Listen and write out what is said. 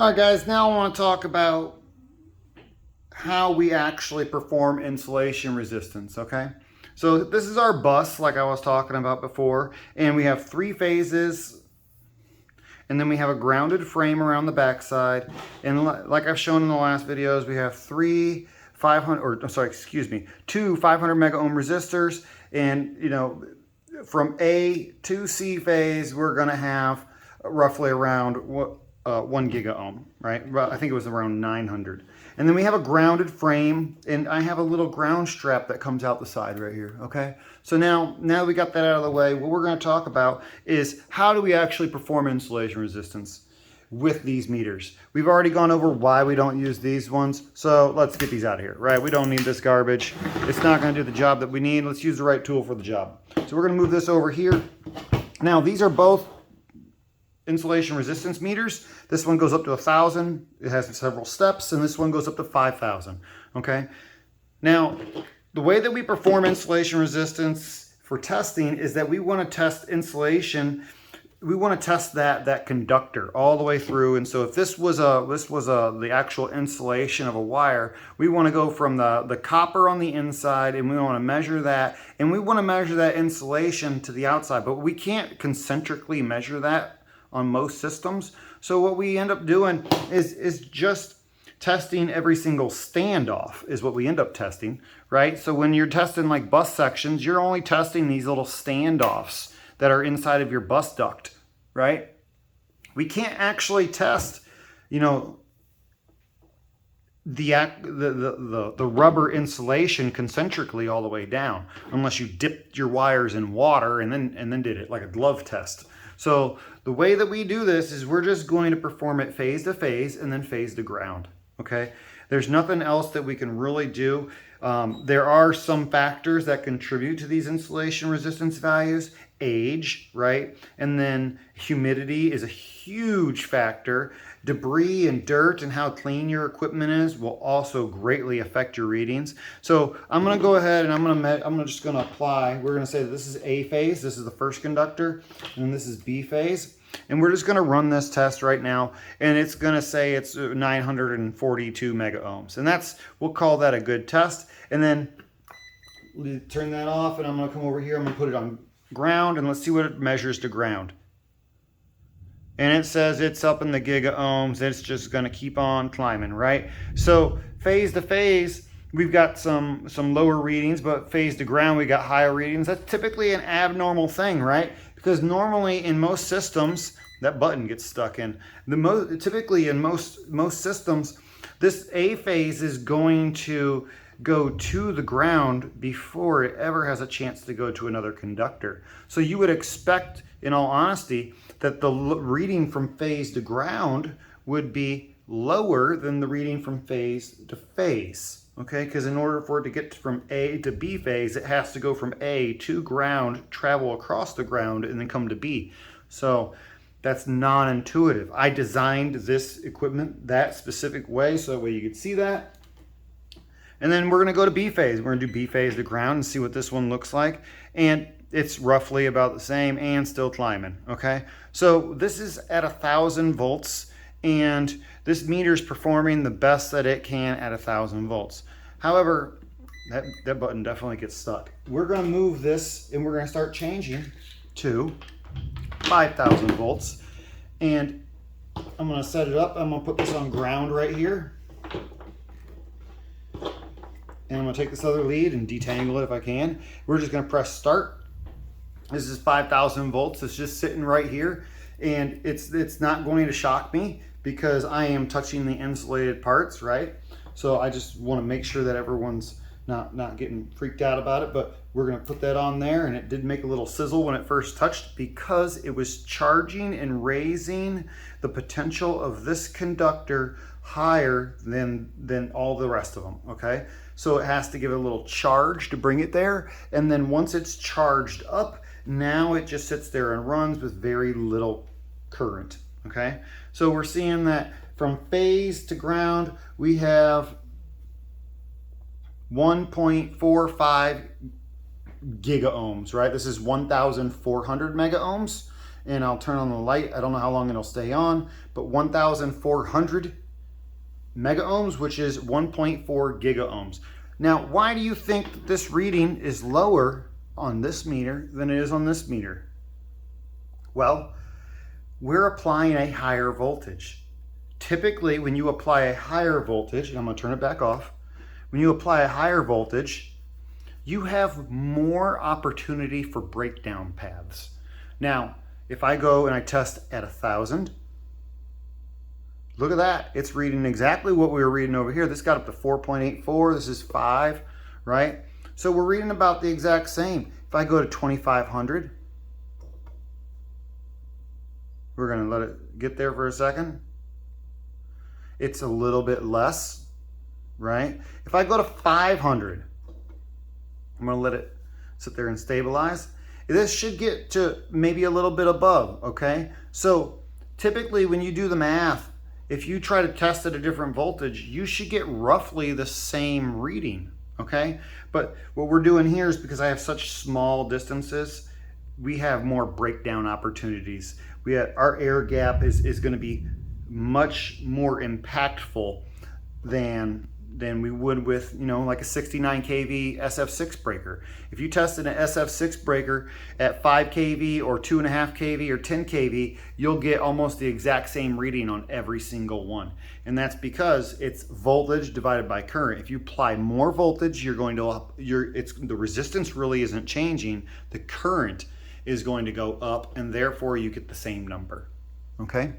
All right, guys, now I want to talk about how we actually perform insulation resistance, okay? So this is our bus, like I was talking about before, and we have 3 phases, and then we have a grounded frame around the backside, and like I've shown in the last videos, we have 2 500 mega ohm resistors, and from A to C phase, we're going to have roughly around 1 giga ohm, right? I think it was around 900. And then we have a grounded frame, and I have a little ground strap that comes out the side right here, okay? So now that we got that out of the way, what we're going to talk about is how do we actually perform insulation resistance with these meters. We've already gone over why we don't use these ones, so let's get these out of here, right? We don't need this garbage. It's not going to do the job that we need. Let's use the right tool for the job. So we're going to move this over here. Now, these are both insulation resistance meters. This one goes up to 1,000. It has several steps, and this one goes up to 5,000. Okay. Now, the way that we perform insulation resistance for testing is that we want to test insulation. We want to test that conductor all the way through. And so, if this was the actual insulation of a wire, we want to go from the copper on the inside, and we want to measure that, and we want to measure that insulation to the outside. But we can't concentrically measure that on most systems. So what we end up doing is just testing every single standoff is what we end up testing, right? So when you're testing like bus sections, you're only testing these little standoffs that are inside of your bus duct, right? We can't actually test, the rubber insulation concentrically all the way down, unless you dipped your wires in water and then did it like a glove test. So the way that we do this is we're just going to perform it phase to phase and then phase to ground, okay? There's nothing else that we can really do. There are some factors that contribute to these insulation resistance values. Age, right? And then humidity is a huge factor. Debris and dirt and how clean your equipment is will also greatly affect your readings. So I'm going to go ahead and I'm just going to apply. We're going to say that this is A phase. This is the first conductor, and this is B phase. And we're just going to run this test right now, and it's going to say it's 942 mega ohms, and we'll call that a good test. And then turn that off, and I'm going to come over here. I'm going to put it on ground, and let's see what it measures to ground. And it says it's up in the giga ohms. It's just going to keep on climbing, right? So phase to phase, we've got some lower readings, but phase to ground, we got higher readings. That's typically an abnormal thing, right? Because normally in most systems, that button gets stuck in. Typically in most systems, this A phase is going to go to the ground before it ever has a chance to go to another conductor. So you would expect, in all honesty, that the reading from phase to ground would be lower than the reading from phase to phase. Okay, because in order for it to get from A to B phase, it has to go from A to ground, travel across the ground, and then come to B. So that's non-intuitive. I designed this equipment that specific way so that way you could see that. And then we're going to go to B phase. We're going to do B phase to ground and see what this one looks like. And it's roughly about the same and still climbing, okay? So this is at 1,000 volts, and this meter is performing the best that it can at 1,000 volts. However, that button definitely gets stuck. We're going to move this, and we're going to start changing to 5,000 volts. And I'm going to set it up. I'm going to put this on ground right here. And I'm going to take this other lead and detangle it if I can. We're just going to press start. This is 5,000 volts. It's just sitting right here. And it's not going to shock me because I am touching the insulated parts, right? So I just want to make sure that everyone's not getting freaked out about it. But we're going to put that on there. And it did make a little sizzle when it first touched because it was charging and raising the potential of this conductor higher than all the rest of them, okay? So it has to give it a little charge to bring it there. And then once it's charged up, now it just sits there and runs with very little current, okay? So we're seeing that from phase to ground, we have 1.45 giga ohms, right? This is 1,400 mega ohms. and I'll turn on the light. I don't know how long it'll stay on, but 1,400 mega ohms, which is 1.4 giga ohms. Now, why do you think that this reading is lower on this meter than it is on this meter? Well, we're applying a higher voltage. Typically, when you apply a higher voltage, and I'm going to turn it back off, when you apply a higher voltage, you have more opportunity for breakdown paths. Now, if I go and I test at 1,000, look at that. It's reading exactly what we were reading over here. This got up to 4.84. This is 5, right? So we're reading about the exact same. If I go to 2,500, we're going to let it get there for a second. It's a little bit less, right? If I go to 500, I'm going to let it sit there and stabilize. This should get to maybe a little bit above, okay? So typically when you do the math, if you try to test at a different voltage, you should get roughly the same reading, okay? But what we're doing here is because I have such small distances, we have more breakdown opportunities. Our air gap is going to be much more impactful than we would with, like a 69 kV SF6 breaker. If you tested an SF6 breaker at 5 kV or 2.5 kV or 10 kV, you'll get almost the exact same reading on every single one. And that's because it's voltage divided by current. If you apply more voltage, the resistance really isn't changing. The current is going to go up, and therefore you get the same number. Okay?